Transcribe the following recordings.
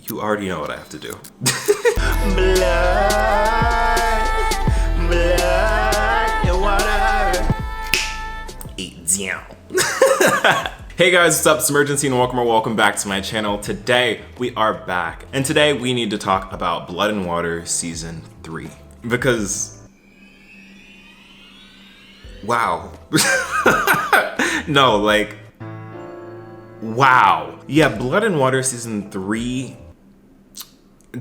You already know what I have to do. Blood and water. Eat down. Hey guys, what's up? It's Imurgency and welcome back to my channel. Today we are back, and today we need to talk about Blood and Water Season 3. Because, wow. No, like, wow. Yeah, Blood and Water Season 3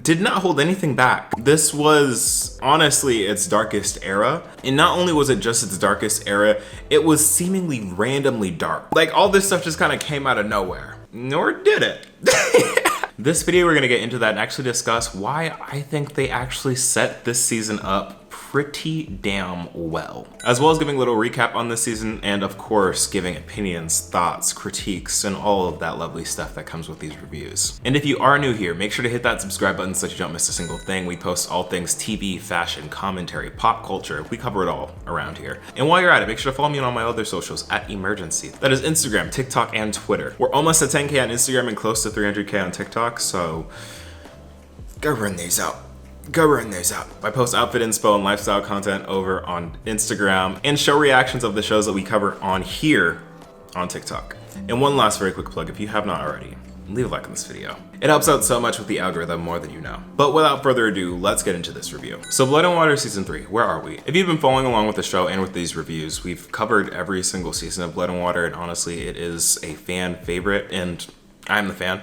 did not hold anything back. This was honestly its darkest era. And not only was it just its darkest era, it was seemingly randomly dark. Like, all this stuff just kind of came out of nowhere. Nor did it. This video, we're gonna get into that and actually discuss why I think they actually set this season up pretty damn well, as well as giving a little recap on this season, and of course giving opinions, thoughts, critiques, and all of that lovely stuff that comes with these reviews. And if you are new here, make sure to hit that subscribe button so that you don't miss a single thing. We post all things TV, fashion, commentary, pop culture. We cover it all around here. And while you're at it, make sure to follow me on all my other socials at Imurgency. That is Instagram, TikTok, and Twitter. We're almost at 10K on Instagram and close to 300K on TikTok, so go run these out. Go run those out. I post outfit inspo and lifestyle content over on Instagram and show reactions of the shows that we cover on here on TikTok. And one last very quick plug, if you have not already, leave a like on this video. It helps out so much with the algorithm more than you know. But without further ado, let's get into this review. So Blood and Water Season 3, where are we? If you've been following along with the show and with these reviews, we've covered every single season of Blood and Water, and honestly, it is a fan favorite, and I'm the fan.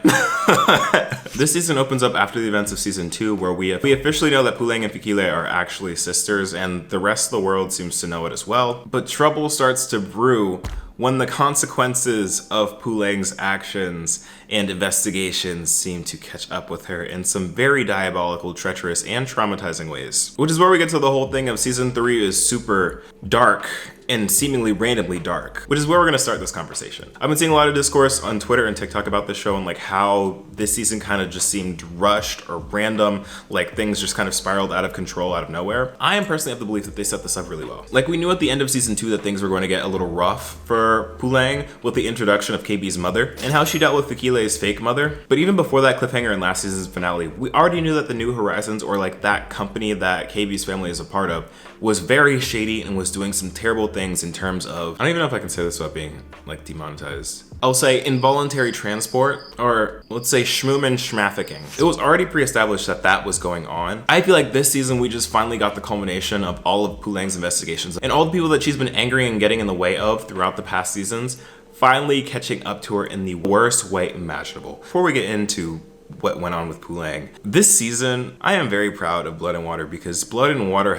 This season opens up after the events of season 2, where we officially know that Puleng and Fikile are actually sisters, and the rest of the world seems to know it as well. But trouble starts to brew when the consequences of Puleng's actions and investigations seem to catch up with her in some very diabolical, treacherous, and traumatizing ways. Which is where we get to the whole thing of season 3 is super dark and seemingly randomly dark, which is where we're gonna start this conversation. I've been seeing a lot of discourse on Twitter and TikTok about this show and like how this season kind of just seemed rushed or random, like things just kind of spiraled out of control out of nowhere. I am personally of the belief that they set this up really well. Like, we knew at the end of season 2 that things were going to get a little rough for Puleng with the introduction of KB's mother and how she dealt with Fikile's fake mother. But even before that cliffhanger in last season's finale, we already knew that the New Horizons, or like that company that KB's family is a part of, was very shady and was doing some terrible things in terms of, I don't even know if I can say this without being like demonetized. I'll say involuntary transport, or let's say shmoomin' schmafficking. It was already pre-established that that was going on. I feel like this season we just finally got the culmination of all of Puleng's investigations and all the people that she's been angry and getting in the way of throughout the past seasons, finally catching up to her in the worst way imaginable. Before we get into what went on with Puleng, this season, I am very proud of Blood and Water because Blood and Water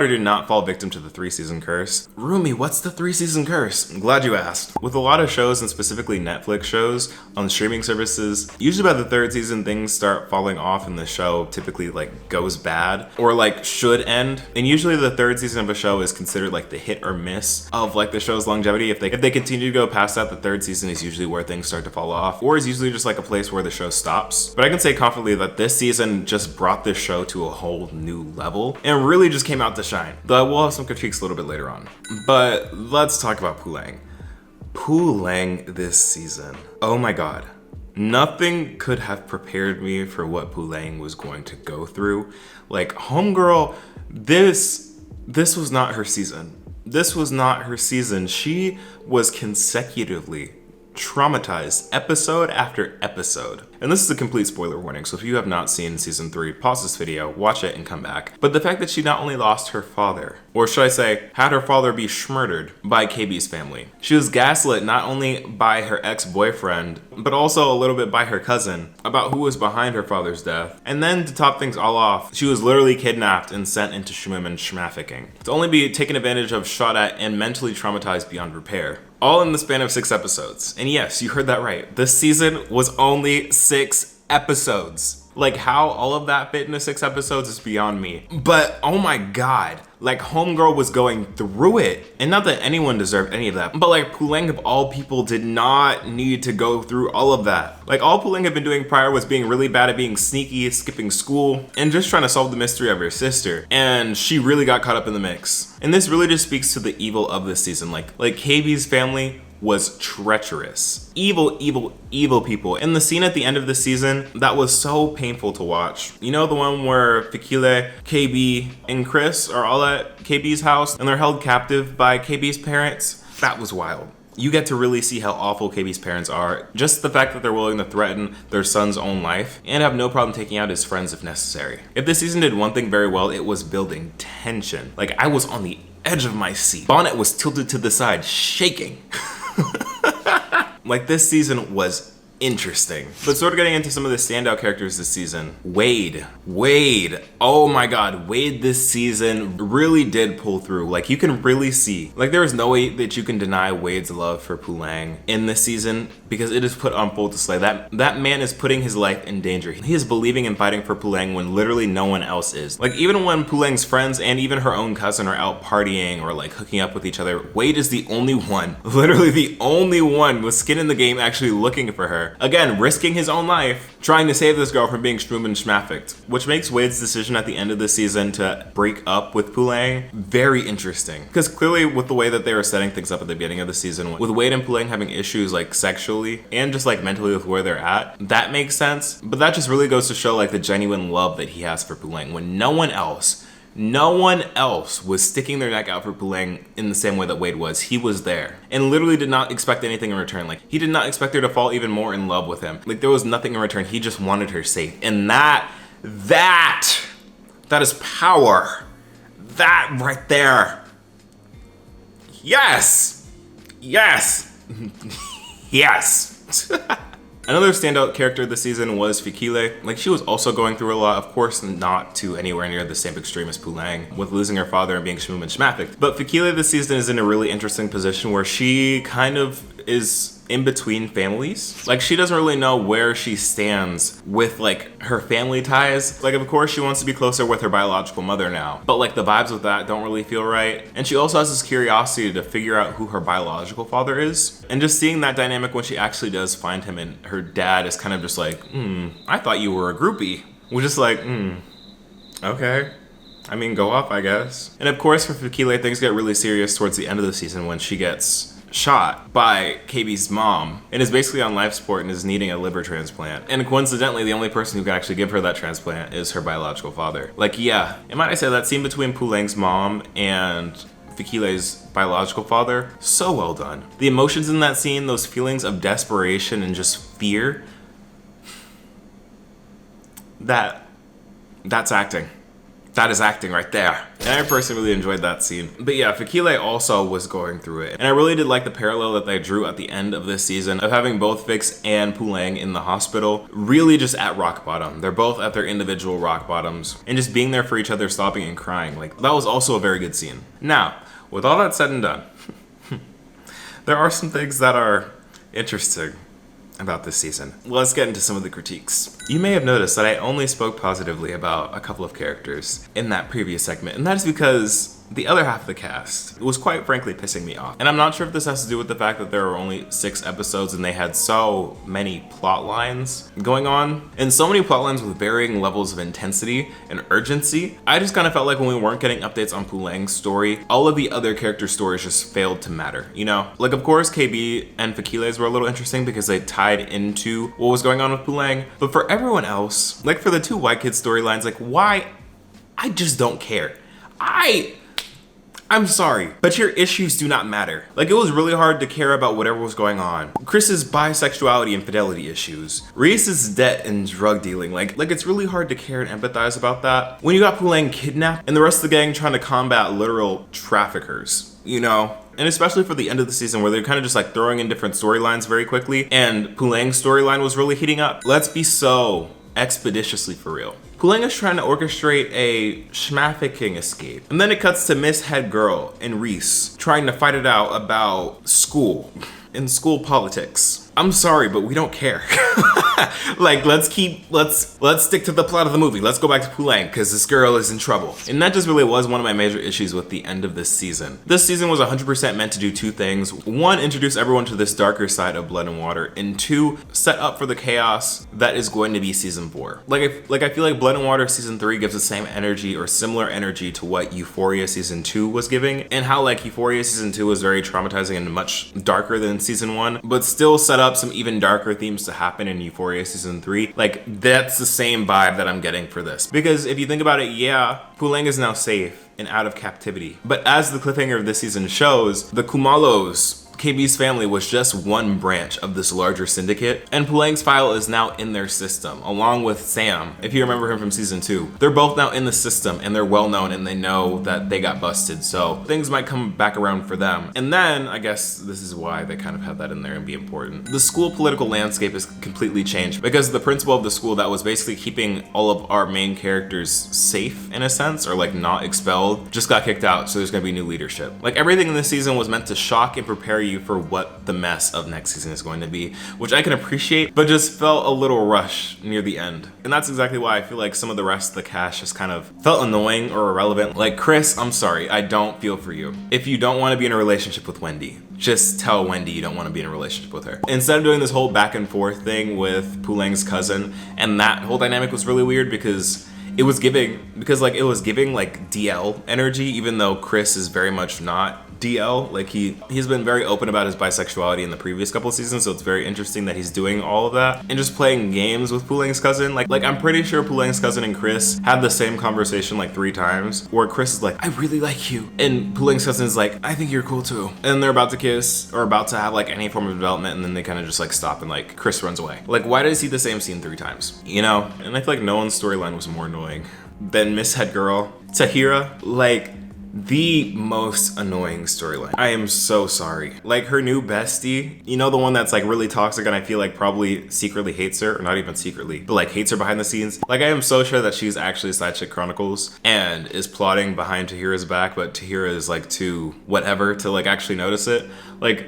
did not fall victim to the 3-season curse. Rumi, what's the 3-season curse? I'm glad you asked. With a lot of shows, and specifically Netflix shows on streaming services, usually by the 3rd season, things start falling off and the show typically like goes bad or like should end. And usually the 3rd season of a show is considered like the hit or miss of like the show's longevity. If they continue to go past that, the 3rd season is usually where things start to fall off, or is usually just like a place where the show stops. But I can say confidently that this season just brought this show to a whole new level and really just came out to shine. Though we'll have some critiques a little bit later on. But let's talk about Puleng. Puleng this season. Oh my god. Nothing could have prepared me for what Puleng was going to go through. Like, homegirl, this was not her season. This was not her season. She was consecutively traumatized episode after episode. And this is a complete spoiler warning, so if you have not seen season 3, pause this video, watch it, and come back. But the fact that she not only lost her father, or should I say, had her father be schmurdered by KB's family. She was gaslit not only by her ex-boyfriend, but also a little bit by her cousin about who was behind her father's death. And then to top things all off, she was literally kidnapped and sent into shmoomin' schmafficking to only be taken advantage of, shot at, and mentally traumatized beyond repair. All in the span of 6 episodes. And yes, you heard that right. This season was only 6 episodes. Like, how all of that fit into 6 episodes is beyond me. But oh my god, like, homegirl was going through it. And not that anyone deserved any of that, but like, Puleng of all people did not need to go through all of that. Like, all Puleng had been doing prior was being really bad at being sneaky, skipping school, and just trying to solve the mystery of her sister. And she really got caught up in the mix. And this really just speaks to the evil of this season. Like KB's family was treacherous. Evil, evil, evil people. And the scene at the end of the season, that was so painful to watch. You know, the one where Fikile, KB, and Chris are all at KB's house and they're held captive by KB's parents? That was wild. You get to really see how awful KB's parents are. Just the fact that they're willing to threaten their son's own life and have no problem taking out his friends if necessary. If this season did one thing very well, it was building tension. Like, I was on the edge of my seat. Bonnet was tilted to the side, shaking. Like, this season was interesting. But sort of getting into some of the standout characters this season. Wade, oh my god, Wade this season really did pull through. Like, you can really see, like, there is no way that you can deny Wade's love for Puleng in this season, because it is put on full display. That man is putting his life in danger. He is believing and fighting for Puleng when literally no one else is. Like, even when Puleng's friends and even her own cousin are out partying or like hooking up with each other, Wade is the only one, literally the only one with skin in the game actually looking for her. Again, risking his own life, trying to save this girl from being Struman schmafficked, which makes Wade's decision at the end of the season to break up with Puleng very interesting. Because clearly with the way that they were setting things up at the beginning of the season, with Wade and Puleng having issues like sexually and just like mentally with where they're at, that makes sense. But that just really goes to show like the genuine love that he has for Puleng when no one else was sticking their neck out for Puleng in the same way that Wade was. He was there and literally did not expect anything in return. Like, he did not expect her to fall even more in love with him. Like, there was nothing in return. He just wanted her safe. And that is power. That right there. Yes. Yes. Yes. Another standout character this season was Fikile. Like, she was also going through a lot, of course not to anywhere near the same extreme as Puleng, with losing her father and being Shmoom and Schmafficked. But Fikile this season is in a really interesting position where she kind of is in between families. Like, she doesn't really know where she stands with like her family ties. Like, of course she wants to be closer with her biological mother now, but like the vibes with that don't really feel right. And she also has this curiosity to figure out who her biological father is. And just seeing that dynamic when she actually does find him, and her dad is kind of just like, I thought you were a groupie. We're just like, okay. I mean, go off, I guess. And of course for Fikile, things get really serious towards the end of the season when she gets shot by KB's mom and is basically on life support and is needing a liver transplant. And coincidentally, the only person who can actually give her that transplant is her biological father. Like, yeah, and might I say that scene between Puleng's mom and Fikile's biological father, so well done. The emotions in that scene, those feelings of desperation and just fear, that's acting. That is acting right there. And I personally really enjoyed that scene. But yeah, Fikile also was going through it. And I really did like the parallel that they drew at the end of this season of having both Fix and Puleng in the hospital, really just at rock bottom. They're both at their individual rock bottoms and just being there for each other, stopping and crying. Like, that was also a very good scene. Now, with all that said and done, there are some things that are interesting about this season. Let's get into some of the critiques. You may have noticed that I only spoke positively about a couple of characters in that previous segment, and that is because the other half of the cast was quite frankly pissing me off. And I'm not sure if this has to do with the fact that there were only 6 episodes and they had so many plot lines going on, and so many plot lines with varying levels of intensity and urgency. I just kind of felt like when we weren't getting updates on Puleng's story, all of the other character stories just failed to matter, you know? Like, of course, KB and Fikile's were a little interesting because they tied into what was going on with Puleng, but for everyone else, like for the 2 white kids storylines, like, why? I just don't care. I'm sorry, but your issues do not matter. Like, it was really hard to care about whatever was going on. Chris's bisexuality and fidelity issues. Reese's debt and drug dealing. Like it's really hard to care and empathize about that when you got Puleng kidnapped and the rest of the gang trying to combat literal traffickers, you know? And especially for the end of the season where they're kind of just like throwing in different storylines very quickly, and Puleng's storyline was really heating up. Let's be so expeditiously for real. Puleng is trying to orchestrate a schmafficking escape. And then it cuts to Miss Head Girl and Reese trying to fight it out about school and school politics. I'm sorry, but we don't care. Like, let's stick to the plot of the movie. Let's go back to Puleng, because this girl is in trouble. And that just really was one of my major issues with the end of this season. This season was 100% meant to do two things. One, introduce everyone to this darker side of Blood and Water, and two, set up for the chaos that is going to be season 4. I feel like Blood and Water season 3 gives the same energy or similar energy to what Euphoria season 2 was giving, and how like Euphoria season 2 was very traumatizing and much darker than season 1, but still set up some even darker themes to happen in Euphoria season 3. Like, that's the same vibe that I'm getting for this. Because if you think about it, yeah, Puleng is now safe and out of captivity. But as the cliffhanger of this season shows, the Kumalos, KB's family, was just one branch of this larger syndicate, and Puleng's file is now in their system, along with Sam, if you remember him from season 2. They're both now in the system, and they're well known, and they know that they got busted, so things might come back around for them. And then, I guess this is why they kind of have that in there and be important. The school political landscape is completely changed, because the principal of the school that was basically keeping all of our main characters safe, in a sense, or like not expelled, just got kicked out, so there's gonna be new leadership. Like, everything in this season was meant to shock and prepare you for what the mess of next season is going to be, which I can appreciate, but just felt a little rushed near the end. And that's exactly why I feel like some of the rest of the cast just kind of felt annoying or irrelevant. Like, Chris, I'm sorry, I don't feel for you. If you don't want to be in a relationship with Wendy, just tell Wendy you don't want to be in a relationship with her. Instead of doing this whole back and forth thing with Puleng's cousin, and that whole dynamic was really weird because it was giving like DL energy, even though Chris is very much not DL. Like, he's been very open about his bisexuality in the previous couple of seasons, so it's very interesting that he's doing all of that and just playing games with Puleng's cousin. Like I'm pretty sure Puleng's cousin and Chris had the same conversation like 3 times, where Chris is like, I really like you, and Puleng's cousin is like, I think you're cool too. And they're about to kiss or about to have like any form of development, and then they kind of just like stop, and like Chris runs away. Like, why did he see the same scene 3 times? You know? And I feel like no one's storyline was more annoying than Miss Head Girl Tahira. Like, the most annoying storyline. I am so sorry. Like, her new bestie, you know, the one that's like really toxic and I feel like probably secretly hates her, or not even secretly, but like hates her behind the scenes. Like, I am so sure that she's actually Side Chick Chronicles and is plotting behind Tahira's back, but Tahira is like too whatever to like actually notice it. Like,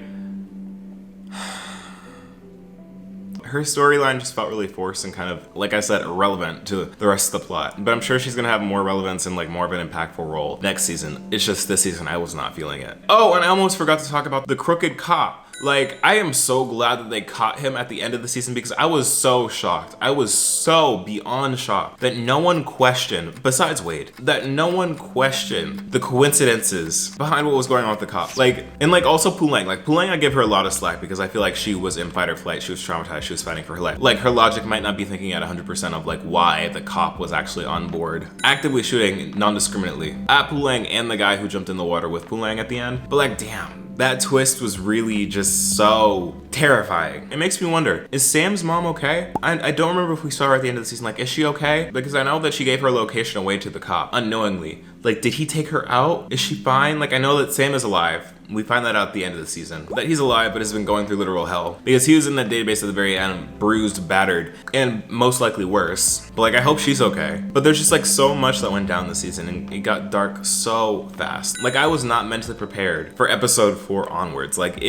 her storyline just felt really forced and kind of, like I said, irrelevant to the rest of the plot. But I'm sure she's gonna have more relevance and like more of an impactful role next season. It's just this season I was not feeling it. Oh, and I almost forgot to talk about the crooked cop. Like, I am so glad that they caught him at the end of the season, because I was so shocked. I was so beyond shocked that no one questioned, besides Wade, that no one questioned the coincidences behind what was going on with the cop. Like, and like also Puleng. Like, Puleng, I give her a lot of slack because I feel like she was in fight or flight. She was traumatized. She was fighting for her life. Like, her logic might not be thinking at 100% of like why the cop was actually on board, actively shooting non-discriminately at Puleng and the guy who jumped in the water with Puleng at the end. But like, damn, that twist was really just so terrifying. It makes me wonder, is Sam's mom okay? I don't remember if we saw her at the end of the season. Like, is she okay? Because I know that she gave her location away to the cop unknowingly. Like, did he take her out? Is she fine? Like, I know that Sam is alive. We find that out at the end of the season, that he's alive but has been going through literal hell, because he was in that database at the very end, bruised, battered, and most likely worse. But like, I hope she's okay. But there's just like so much that went down this season, and it got dark so fast. Like, I was not mentally prepared for episode 4 onwards. Like,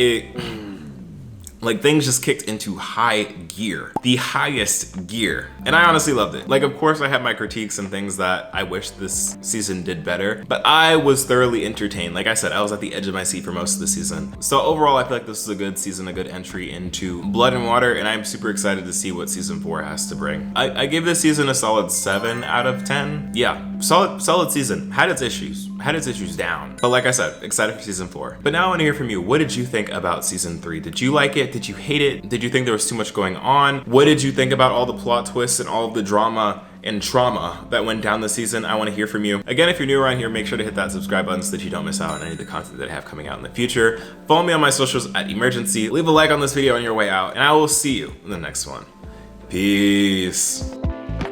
things just kicked into high gear, the highest gear. And I honestly loved it. Like, of course I have my critiques and things that I wish this season did better, but I was thoroughly entertained. Like I said, I was at the edge of my seat for most of the season. So overall, I feel like this is a good season, a good entry into Blood and Water, and I'm super excited to see what season 4 has to bring. I gave this season a solid 7 out of 10. Yeah, solid season. Had its issues down. But like I said, excited for season 4. But now I want to hear from you. What did you think about season 3? Did you like it? Did you hate it? Did you think there was too much going on? What did you think about all the plot twists and all of the drama and trauma that went down this season? I want to hear from you. Again, if you're new around here, make sure to hit that subscribe button so that you don't miss out on any of the content that I have coming out in the future. Follow me on my socials at Imurgency. Leave a like on this video on your way out, and I will see you in the next one. Peace.